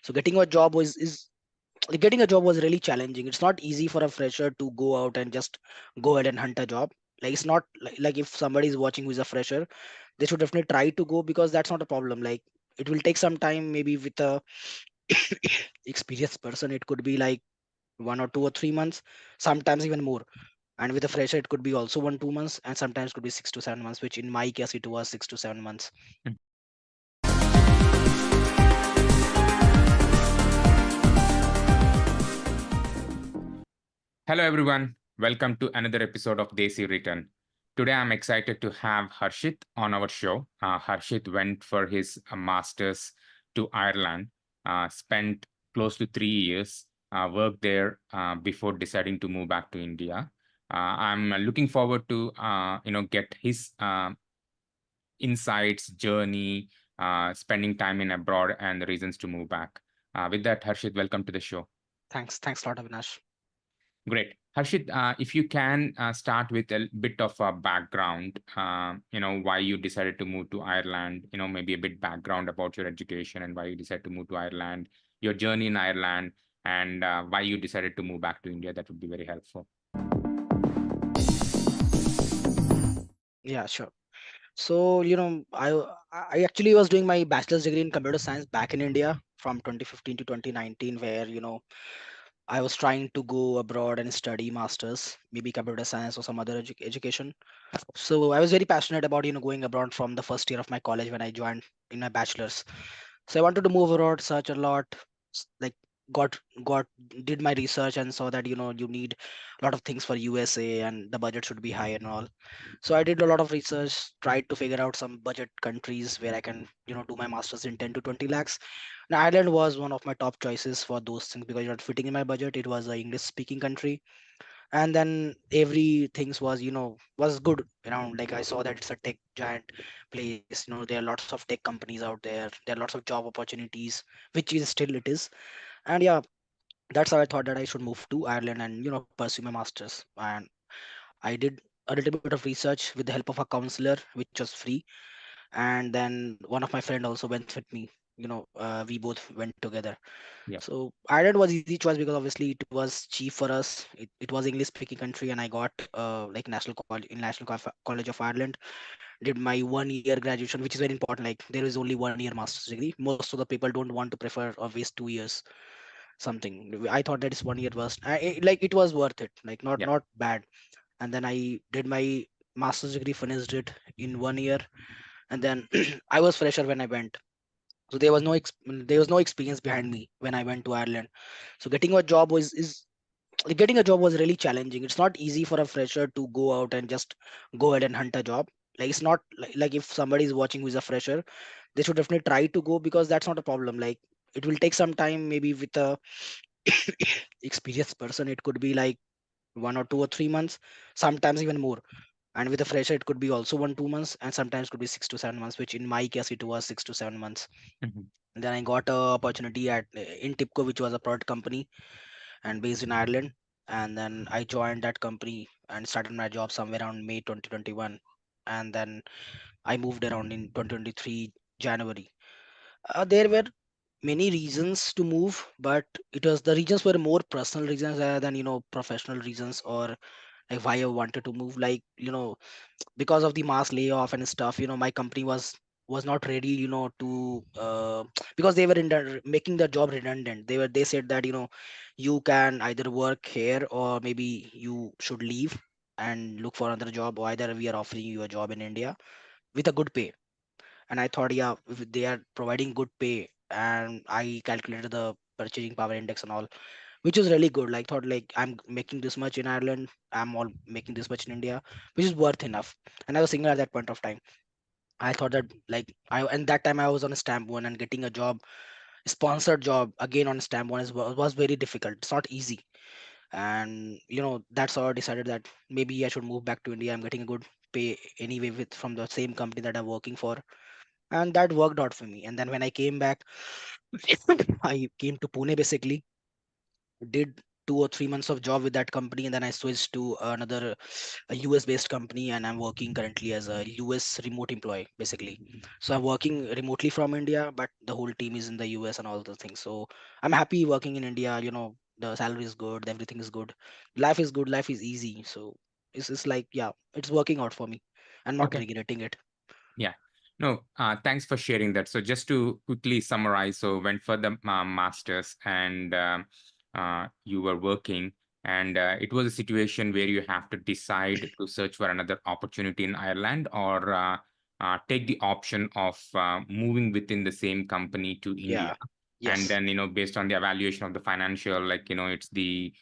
So getting a job was really challenging. It's not easy for a fresher to go out and just go ahead and hunt a job. Like it's not like if somebody is watching who is a fresher, they should definitely try to go, because that's not a problem. Like it will take some time. Maybe with a experienced person, it could be like 1 or 2 or 3 months, sometimes even more. And with a fresher, it could be also 1 2 months, and sometimes could be 6 to 7 months, which in my case it was 6 to 7 months. Hello, everyone. Welcome to another episode of Desi Return. Today, I'm excited to have Harshit on our show. Harshit went for his master's to Ireland, spent close to 3 years, worked there before deciding to move back to India. I'm looking forward to get his insights, journey, spending time in abroad, and the reasons to move back. With that, Harshit, welcome to the show. Thanks a lot, Avinash. Great. Harshit, if you can start with a bit of a background, why you decided to move to Ireland, maybe a bit background about your education and why you decided to move to Ireland, your journey in Ireland, and why you decided to move back to India, that would be very helpful. Yeah, sure. So, I actually was doing my bachelor's degree in computer science back in India from 2015 to 2019, where, I was trying to go abroad and study masters, maybe computer science or some other education. So I was very passionate about, going abroad from the first year of my college when I joined in my bachelor's. So I wanted to move abroad, search a lot, like got got did my research and saw that you need a lot of things for USA and the budget should be high and all. So I did a lot of research, tried to figure out some budget countries where I can do my masters in 10 to 20 lakhs. Now Ireland was one of my top choices for those things because it was fitting in my budget. It was a English speaking country, and then everything was was good around. Like I saw that it's a tech giant place. There are lots of tech companies out there are lots of job opportunities, which is still it is. And yeah, that's how I thought that I should move to Ireland and pursue my masters. And I did a little bit of research with the help of a counselor, which was free. And then one of my friend also went with me. We both went together. Yeah. So Ireland was easy choice because obviously it was cheap for us. It was English speaking country, and I got like National College of Ireland. Did my 1 year graduation, which is very important. Like there is only 1 year master's degree. Most of the people don't want to prefer or waste 2 years something. I thought that is 1 year was like it was worth it. Like not Yeah. not bad. And then I did my master's degree, finished it in 1 year, and then I was fresher when I went. So there was no experience behind me when I went to Ireland. So getting a job was really challenging. It's not easy for a fresher to go out and just go ahead and hunt a job. Like it's not like if somebody is watching who is a fresher, they should definitely try to go, because that's not a problem. Like it will take some time. Maybe with a experienced person, it could be like 1 or 2 or 3 months, sometimes even more. And with a fresher, it could be also 1 2 months, and sometimes could be 6 to 7 months, which in my case it was 6 to 7 months. Mhm. And then I got a opportunity at in Tipco, which was a product company and based in Ireland. And then I joined that company and started my job somewhere around May 2021. And then I moved around in 2023 January. There were many reasons to move, but it was the reasons were more personal reasons rather than professional reasons, or like why I wanted to move. Like because of the mass layoff and stuff, my company was not ready, to because they were making the job redundant. They said that you can either work here or maybe you should leave and look for another job, or either we are offering you a job in India with a good pay. And I thought, yeah, if they are providing good pay, and I calculated the purchasing power index and all, which is really good. Like thought, like I'm making this much in Ireland, I'm all making this much in India, which is worth enough. And I was single at that point of time. I thought that, like, and that time I was on a stamp one, and getting a job, sponsored job again on stamp one was very difficult. It's not easy. And that's how I decided that maybe I should move back to India. I'm getting a good pay anyway with from the same company that I'm working for, and that worked out for me. And then when I came back, I came to Pune basically, did 2 or 3 months of job with that company, and then I switched to another a US based company, and I'm working currently as a US remote employee basically. So I'm working remotely from India, but the whole team is in the US and all those things. So I'm happy working in India. The salary is good, everything is good, life is easy. So it's like, yeah, it's working out for me. I'm not Okay. regretting it. Yeah. No, thanks for sharing that. So just to quickly summarize, so went for the masters and you were working, and it was a situation where you have to decide to search for another opportunity in Ireland, or take the option of moving within the same company to India. Yeah. And Yes. then, based on the evaluation of the financial, like, it's the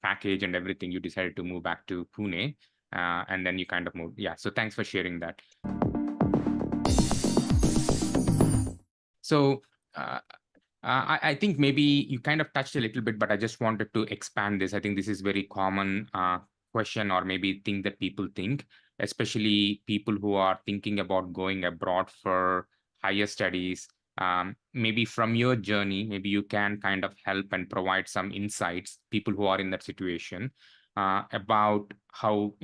package and everything, you decided to move back to Pune, and then you kind of moved. Yeah. So thanks for sharing that. So uh, I think maybe you kind of touched a little bit, but I just wanted to expand this. I think this is very common question, or maybe thing that people think, especially people who are thinking about going abroad for higher studies. Maybe from your journey, maybe you can kind of help and provide some insights, people who are in that situation, about how,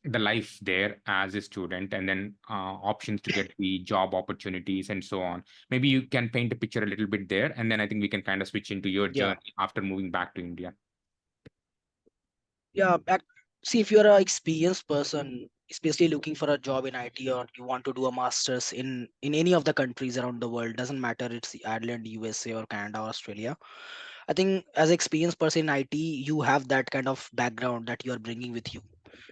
the life there as a student, and then options to get the job opportunities and so on. Maybe you can paint a picture a little bit there, and then I think we can kind of switch into your Yeah. journey after moving back to India. Yeah. See, if you're a experienced person, especially looking for a job in IT, or you want to do a master's in any of the countries around the world, doesn't matter it's Ireland, USA, or Canada, or Australia. I think as an experienced person in IT, you have that kind of background that you are bringing with you.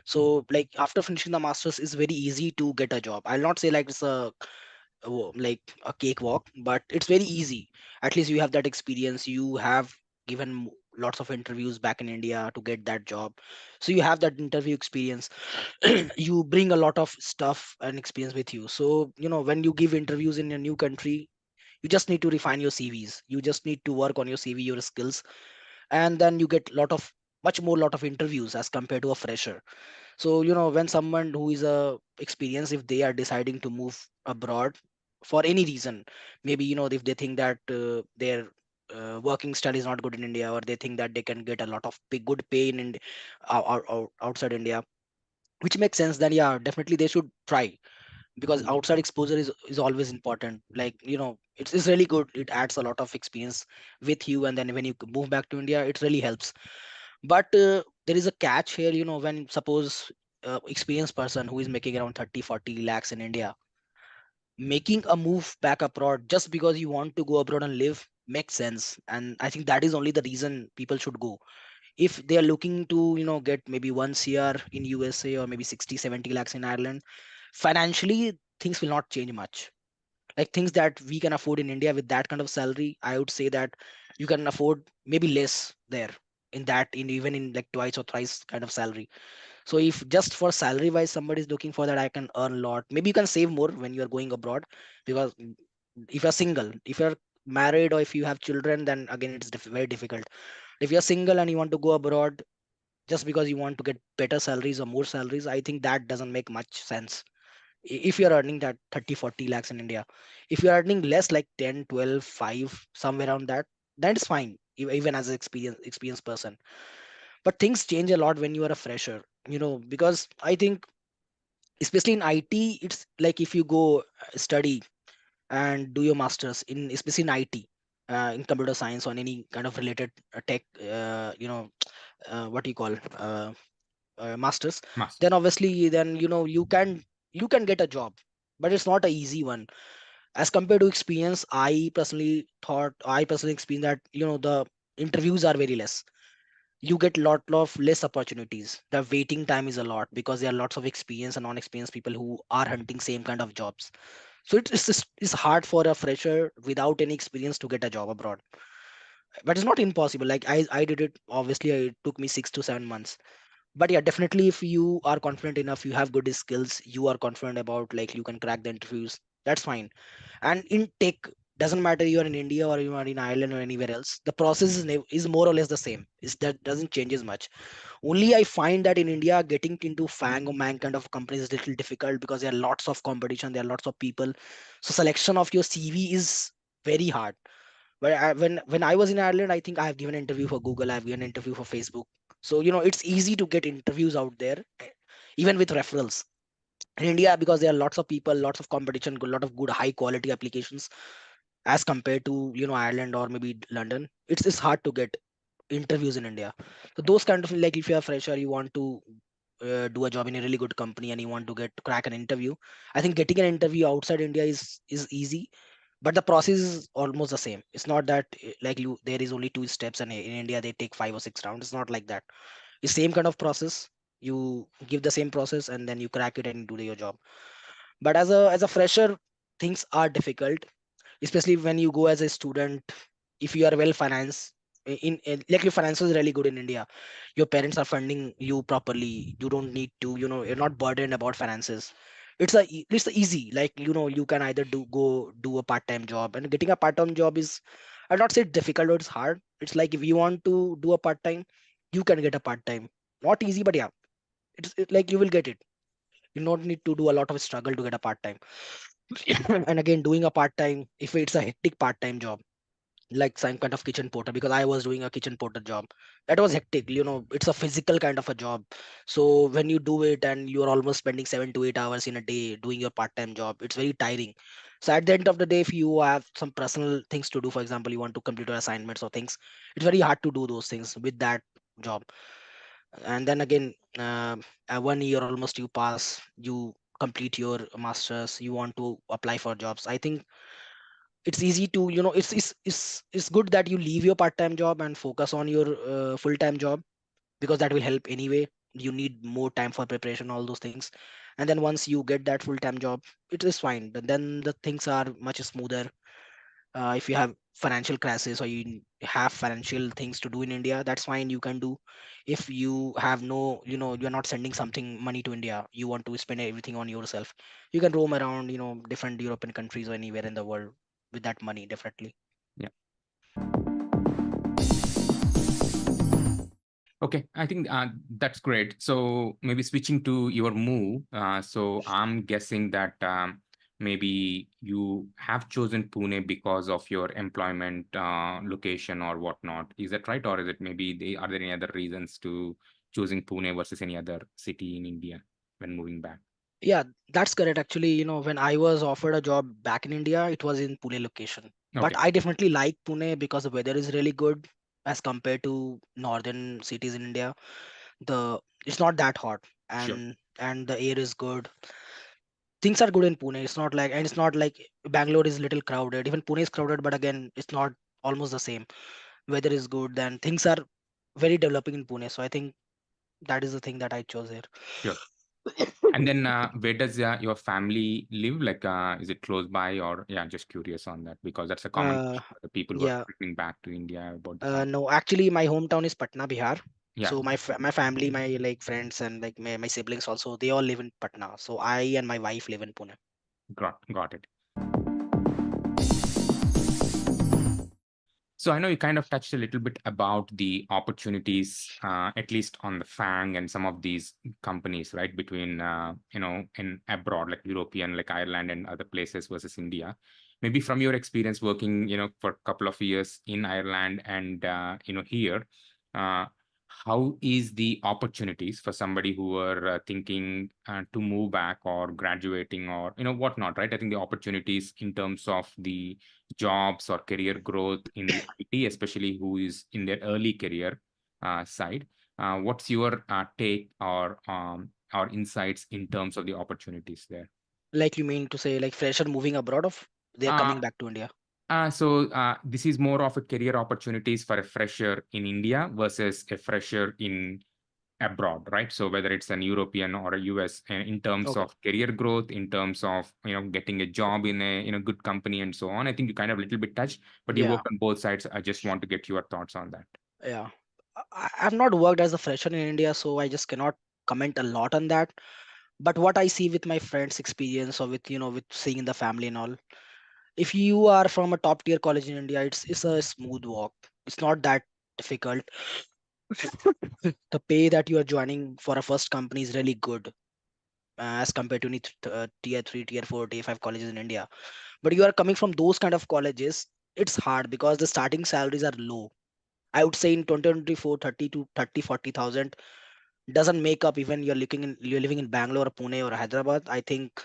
So, like after finishing the masters, it's very easy to get a job. I'll not say like it's like a cakewalk, but it's very easy. At least you have that experience. You have given lots of interviews back in India to get that job, so you have that interview experience. You bring a lot of stuff and experience with you. So when you give interviews in a new country, you just need to refine your CVs. You just need to work on your CV, your skills, and then you get much more lot of interviews as compared to a fresher. So when someone who is a experienced, if they are deciding to move abroad for any reason, maybe if they think that their working style is not good in India, or they think that they can get a lot of good pay outside India, which makes sense, then yeah, definitely they should try, because outside exposure is always important. Like it's really good, it adds a lot of experience with you, and then when you move back to India, it really helps. But there is a catch here. When suppose experienced person who is making around 30-40 lakhs in India making a move back abroad just because you want to go abroad and live, makes sense. And I think that is only the reason people should go. If they are looking to get maybe 1 CR in USA, or maybe 60-70 lakhs in Ireland, financially things will not change much. Like things that we can afford in India with that kind of salary, I would say that you can afford maybe less there, in even in like twice or thrice kind of salary. So if just for salary wise somebody is looking for that, I can earn a lot, maybe you can save more when you are going abroad. Because if you're single, if you're married, or if you have children, then again it's very difficult. If you're single and you want to go abroad just because you want to get better salaries or more salaries, I think that doesn't make much sense. If you're earning that 30-40 lakhs in India, if you're earning less, like 10, 12, 5, somewhere around that, then it's fine, even as an experienced person. But things change a lot when you are a fresher, because I think especially in IT, it's like if you go study and do your masters in, especially in IT, in computer science, or any kind of related tech, what do you call, masters, Master. then obviously then you can get a job, but it's not a easy one. As compared to experience, I personally experienced that the interviews are very less. You get lot of less opportunities. The waiting time is a lot, because there are lots of experienced and non-experienced people who are hunting same kind of jobs. So it's hard for a fresher without any experience to get a job abroad. But it's not impossible. Like I did it, obviously it took me 6 to 7 months. But yeah, definitely if you are confident enough, you have good skills, you are confident about, like, you can crack the interviews, that's fine. And in tech, doesn't matter you are in India or you are in Ireland or anywhere else, the process is more or less the same. That doesn't changes much. Only I find that in India, getting into fang or mang kind of companies is a little difficult, because there are lots of competition, there are lots of people. So selection of your CV is very hard. But when I was in Ireland, I think I have given an interview for Google, I've given an interview for Facebook. So it's easy to get interviews out there, even with referrals. In India, because there are lots of people, lots of competition, a lot of good high quality applications as compared to Ireland or maybe London. It's hard to get interviews in India. So those kind of, like, if you're a fresher, you want to do a job in a really good company and you want to get crack an interview, I think getting an interview outside India is easy, but the process is almost the same. It's not that like you there is only two steps and in India they take 5 or 6 rounds. It's not like that. It's same kind of process. You give the same process and then you crack it and you do your job. But as a fresher, things are difficult, especially when you go as a student. If you are well financed, like your finances is really good in India, your parents are funding you properly, you don't need to, you're not burdened about finances. It's a easy, like, you can either go do a part-time job, and getting a part-time job is, I'll not say difficult or it's hard. It's like if you want to do a part-time, you can get a part-time. Not easy, but yeah, like you will get it. You don't need to do a lot of struggle to get a part-time. And again, doing a part-time, if it's a hectic part-time job, like some kind of kitchen porter, because I was doing a kitchen porter job, that was hectic. It's a physical kind of a job. So when you do it and you're almost spending 7 to 8 hours in a day doing your part-time job, it's very tiring. So at the end of the day, if you have some personal things to do, for example, you want to complete your assignments or things, it's very hard to do those things with that job. And then again, 1 year almost you pass, you complete your masters, you want to apply for jobs. I think it's easy to, it's good that you leave your part-time job and focus on your full-time job, because that will help anyway. You need more time for preparation, all those things. And then once you get that full-time job, it is fine. Then the things are much smoother. If you have financial crisis or you have financial things to do in India, that's fine, you can do. If you have no, you're not sending something money to India, you want to spend everything on yourself, you can roam around, different European countries or anywhere in the world with that money, definitely. Yeah. Okay, I think that's great. So maybe switching to your move. So I'm guessing that maybe you have chosen Pune because of your employment location or whatnot. Is that right, or is it maybe are there any other reasons to choosing Pune versus any other city in India when moving back? Yeah, that's correct. Actually, when I was offered a job back in India, it was in Pune location. But Okay, I definitely like Pune because the weather is really good as compared to northern cities in India. The It's not that hot, sure. and the air is good. Things are good in Pune. It's not like Bangalore is little crowded. Even Pune is crowded, but again, it's not almost the same. Weather is good, then things are very developing in Pune. So I think that is the thing that I chose here. Sure. And then where does your family live? Like, is it close by or yeah, just curious on that because that's a common Uh, question for the people who are yeah. returning back to India about the family. No, actually, my hometown is Patna, Bihar. Yeah, So my family, my like friends and like my siblings also, they all live in Patna. So I and my wife live in Pune. got it. So I know you kind of touched a little bit about the opportunities, at least on the FANG and some of these companies, right? Between in abroad, like European, like Ireland and other places versus India. Maybe from your experience working, for a couple of years in Ireland and here, uh, how is the opportunities for somebody who are thinking to move back or graduating or whatnot, right? I think the opportunities in terms of the jobs or career growth in the IT, especially who is in their early career side. What's your take or insights in terms of the opportunities there? Like, you mean to say like fresher moving abroad of they're Uh, coming back to India? this is more of a career opportunities for a fresher in India versus a fresher in abroad, right? So whether it's an European or a US, in terms Okay. of career growth, in terms of getting a job in a good company and so on. I think you kind of a little bit touched, but you Yeah, work on both sides. I just want to get your thoughts on that. yeah. I've not worked as a fresher in India, so I just cannot comment a lot on that. But what I see with my friends' experience or with with seeing in the family and all, if you are from a top tier college in India, it's a smooth walk. It's not that difficult. The pay that you are joining for a first company is really good, as compared to any tier 3, tier 4, tier 5 colleges in India. But you are coming from those kind of colleges. it's hard because the starting salaries are low. I would say in 2024, 30 to 30, 40,000 doesn't make up even you're living in Bangalore or Pune or Hyderabad. I think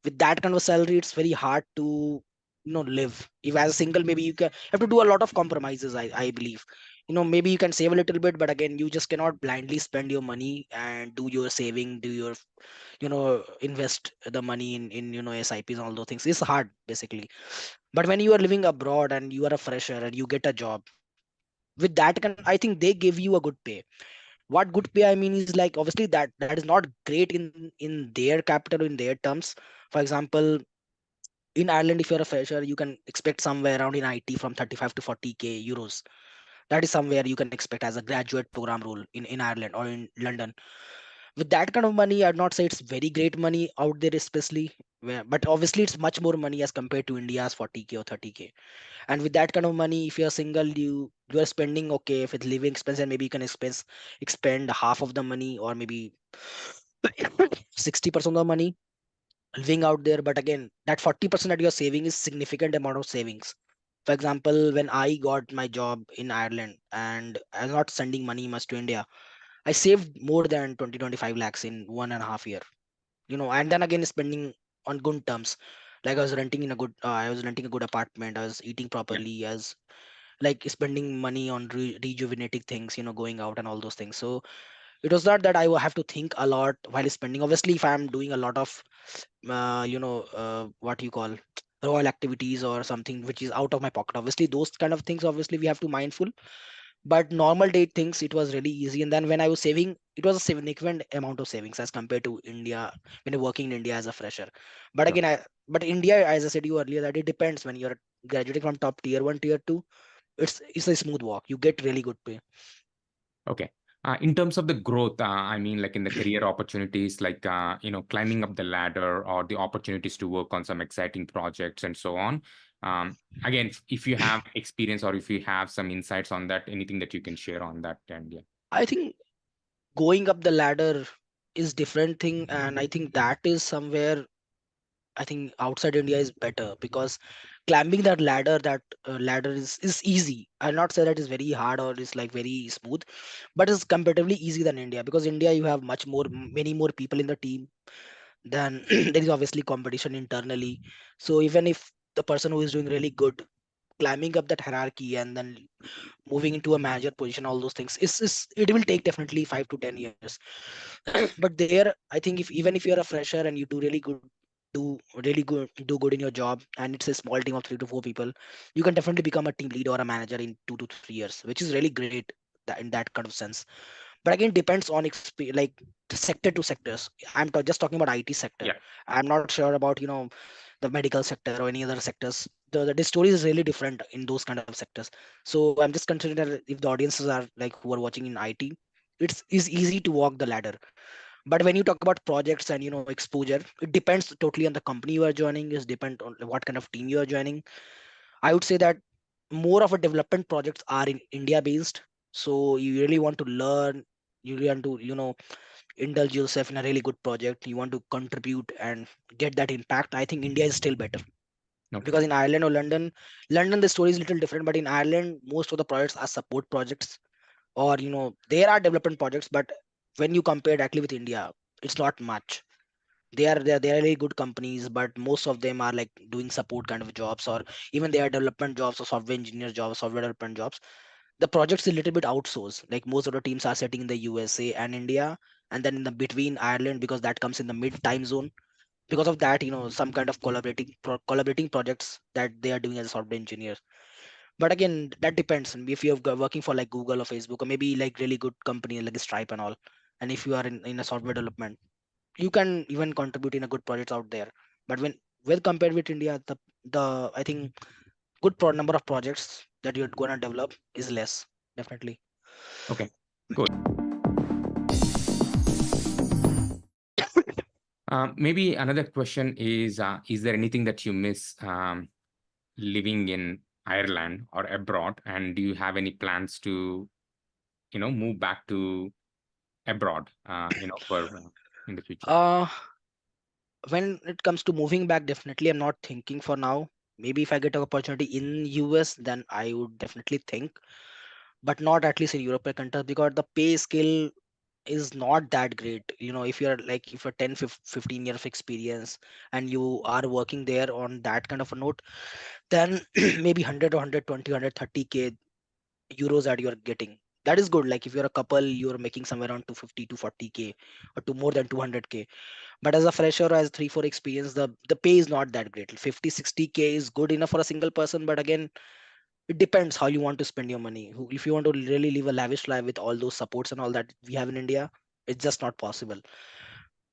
with that kind of salary, it's very hard to live. If as a single, maybe you have to do a lot of compromises. I believe, maybe you can save a little bit, but again, you just cannot blindly spend your money and do your saving, do your invest the money in SIPs and all those things. It's hard basically. But when you are living abroad and you are a fresher and you get a job with that kind, I think they give you a good pay. What good pay I mean is like obviously that is not great in their capital in their terms. For example, in Ireland, if you're a fresher, you can expect somewhere around in IT from 35 to 40k euros. That is somewhere you can expect as a graduate program role in Ireland or in London. With that kind of money, I'd not say it's very great money out there, especially but obviously it's much more money as compared to India's 40k or 30k. And with that kind of money, if you're single, you are spending okay. If it's living expense, and maybe you can expend half of the money or maybe 60% of the money living out there. But again, that 40% that you're saving is significant amount of savings. For example, when I got my job in Ireland and I was not sending money much to India, I saved more than 20-25 lakhs in 1.5 year. And then again spending on good terms. Like I was renting a good apartment. I was eating Yeah. properly. As like spending money on rejuvenating things, going out and all those things. So it was not that I will have to think a lot while spending. Obviously, if I'm doing a lot of what you call royal activities or something which is out of my pocket, obviously those kind of things, obviously we have to mindful. But normal day things, it was really easy. And then when I was saving, it was a significant amount of savings as compared to India when you're working in India as a fresher. But Sure. again, but India, as I said you earlier, that it depends. When you're graduating from top tier 1, tier 2, it's a smooth walk. You get really good pay. Okay. In terms of the growth, I mean, like in the career opportunities, like climbing up the ladder or the opportunities to work on some exciting projects and so on. Again, if you have experience or if you have some insights on that, anything that you can share on that, and yeah. I think going up the ladder is different thing, and I think that is somewhere, I think outside India is better because climbing that ladder is easy. I'll not say that is very hard or is like very smooth, but it's comparatively easy than India, because India you have many more people in the team. Then there is obviously competition internally. So even if the person who is doing really good, climbing up that hierarchy and then moving into a manager position, all those things is it will take definitely 5 to 10 years. But there, I think if even if you're a fresher and you do good in your job, and it's a small team of 3 to 4 people, you can definitely become a team lead or a manager in 2 to 3 years, which is really great, in that kind of sense. But again, depends on like sector to sectors. Just talking about IT sector. Yeah. I'm not sure about the medical sector or any other sectors. The story is really different in those kind of sectors. So I'm just considering that if the audiences are like who are watching in IT, is easy to walk the ladder. But when you talk about projects and exposure, it depends totally on the company you are joining. Is depend on what kind of team you are joining. I would say that more of a development projects are in India based. So you really want to learn, you really want to indulge yourself in a really good project, you want to contribute and get that impact. I think India is still better, Okay. because in Ireland or London the story is little different. But in Ireland, most of the projects are support projects, or there are development projects, but when you compare directly with India, it's not much. They are really good companies, but most of them are like doing support kind of jobs, or even they are development jobs or software engineer jobs, software development jobs. The projects is a little bit outsourced. Like most of the teams are sitting in the USA and India, and then in the between Ireland, because that comes in the mid time zone. Because of that, some kind of collaborating projects that they are doing as software engineers. But again, that depends. And if you're working for like Google or Facebook, or maybe like really good company like Stripe and all, and if you are in a software development, you can even contribute in a good projects out there. But when compared with India, the I think good number of projects that you're gonna develop is less, definitely. Okay. Good. Maybe another question is there anything that you miss living in Ireland or abroad? And do you have any plans to, move back to abroad, for in the future? uh when it comes to moving back, definitely I'm not thinking for now, Maybe if I get an opportunity in US, then I would definitely think, but not at least in European countries, because the pay scale is not that great. If you're like, if you're 10 15 years of experience and you are working there on that kind of a note, then maybe 100 or 120 130k euros that you're getting, that is good. Like if you're a couple, you're making somewhere around 250 to 40k, or to more than 200k. But as a fresher or as 3 4 experience, the pay is not that great. 50 60k is good enough for a single person, but again, it depends how you want to spend your money. If you want to really live a lavish life with all those supports and all that we have in India, it's just not possible.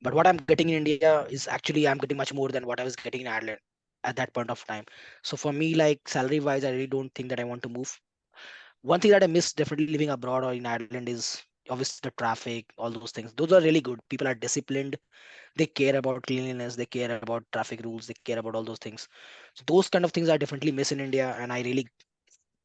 But what I'm getting in India is actually, I'm getting much more than what I was getting in Ireland at that point of time. So for me, like salary wise, I really don't think that I want to move. One thing that I miss definitely living abroad or in Ireland is obviously the traffic, all those things. Those are really good. People are disciplined. They care about cleanliness. They care about traffic rules. They care about all those things. So those kind of things I definitely miss in India, and I really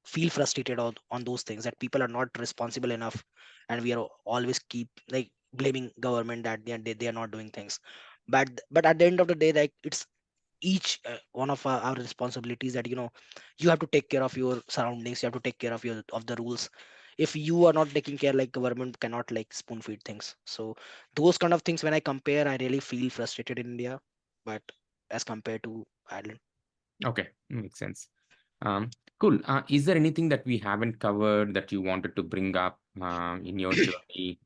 feel frustrated on those things, that people are not responsible enough, and we are always keep like blaming government that they are not doing things. But at the end of the day, like it's each one of our responsibilities, that you have to take care of your surroundings, you have to take care of the rules. If you are not taking care, like government cannot like spoon feed things. So those kind of things, when I compare, I really feel frustrated in India, but as compared to Ireland. Okay, makes sense. Um, cool. Is there anything that we haven't covered that you wanted to bring up in your journey?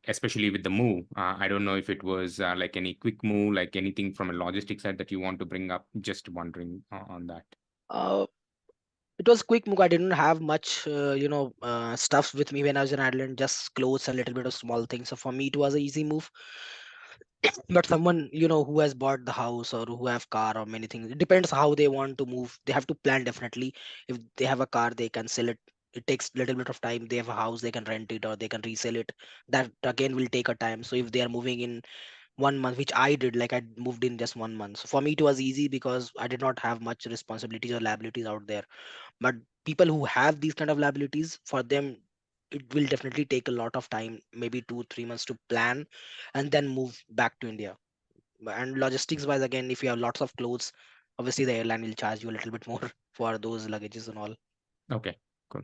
Especially with the move. I don't know if it was like any quick move, like anything from a logistics side that you want to bring up. Just wondering on that. uh, it was quick move. I didn't have much stuff with me when I was in Ireland, just clothes and a little bit of small things. So for me it was an easy move. But someone who has bought the house or who have car or many things, it depends how they want to move. They have to plan definitely. If they have a car, they can sell it. It takes little bit of time. They have a house, they can rent it or they can resell it. That again will take a time. So if they are moving in 1 month, which I did, like I moved in just 1 month, so for me it was easy because I did not have much responsibilities or liabilities out there. But people who have these kind of liabilities, for them it will definitely take a lot of time, maybe 2 3 months to plan and then move back to India. And logistics wise, again, if you have lots of clothes, obviously the airline will charge you a little bit more for those luggages and all. Okay, cool.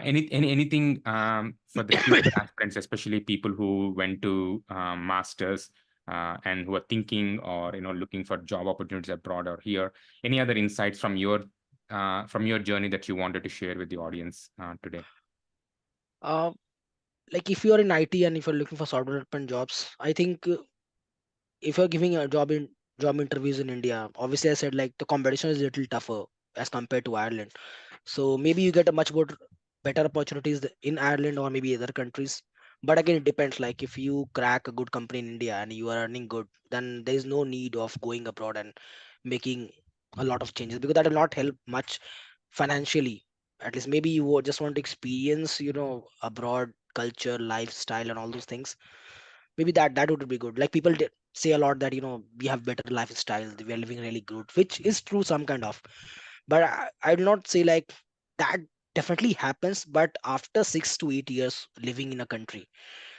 Anything for the future aspirants, especially people who went to masters and who are thinking or looking for job opportunities abroad or here. Any other insights from your journey that you wanted to share with the audience today? uh, like if you are in IT and if you're looking for software development jobs, I think if you're giving a job interviews in India, obviously I said like the competition is a little tougher as compared to Ireland. So maybe you get a much more better opportunities in Ireland or maybe other countries. But again, it depends. Like if you crack a good company in India and you are earning good, then there is no need of going abroad and making a lot of changes, because that will not help much financially. At least maybe you just want to experience abroad culture, lifestyle and all those things. Maybe that would be good. Like people say a lot that we have better lifestyle, we are living really good, which is true some kind of. But I will not say like that definitely happens, but after 6 to 8 years living in a country,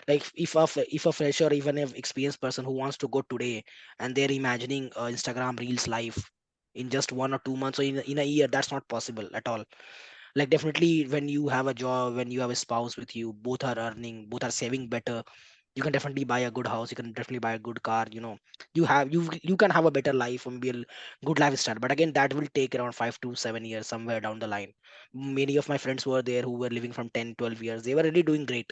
like if a fresher or even an experienced person who wants to go today and they're imagining Instagram reels life in just 1 or 2 months or in a year, that's not possible at all. Like definitely when you have a job, when you have a spouse with you, both are earning, both are saving better, you can definitely buy a good house, you can definitely buy a good car. You can have a better life and be a good lifestyle. But again, that will take around 5 to 7 years somewhere down the line. Many of my friends were there who were living from 10 12 years, they were really doing great.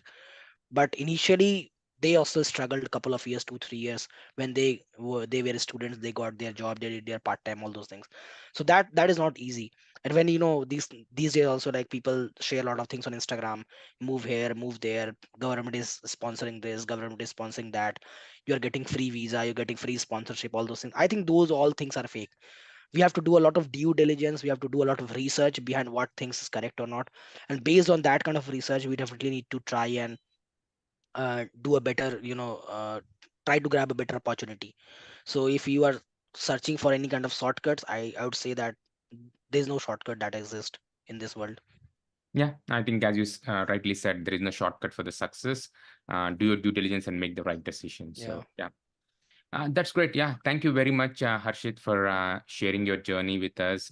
But initially they also struggled a couple of years, 2 3 years. When they were students, they got their job, they did their part-time, all those things. So that is not easy. And when these days also, like people share a lot of things on Instagram, move here, move there, government is sponsoring this, government is sponsoring that, you're getting free visa, you're getting free sponsorship, all those things. I think those all things are fake. We have to do a lot of due diligence, we have to do a lot of research behind what things is correct or not. And based on that kind of research, we definitely need to try and do a better try to grab a better opportunity. So if you are searching for any kind of shortcuts, I would say that there's no shortcut that exists in this world. Yeah, I think as you rightly said, there is no shortcut for the success. Do your due diligence and make the right decision. Yeah. So yeah. That's great. Yeah. Thank you very much, Harshit, for sharing your journey with us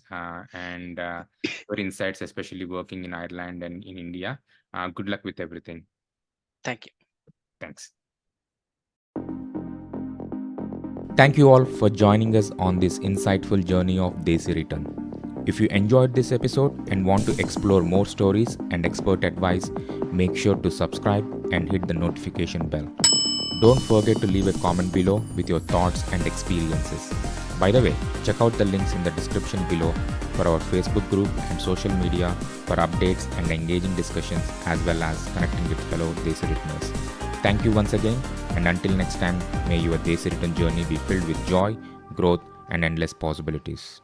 and your insights, especially working in Ireland and in India. Good luck with everything. Thank you. Thanks. Thank you all for joining us on this insightful journey of Desi Return. If you enjoyed this episode and want to explore more stories and expert advice, make sure to subscribe and hit the notification bell. Don't forget to leave a comment below with your thoughts and experiences. By the way, check out the links in the description below for our Facebook group and social media for updates and engaging discussions as well as connecting with fellow Desi returners. Thank you once again, and until next time, may your Desi return journey be filled with joy, growth, and endless possibilities.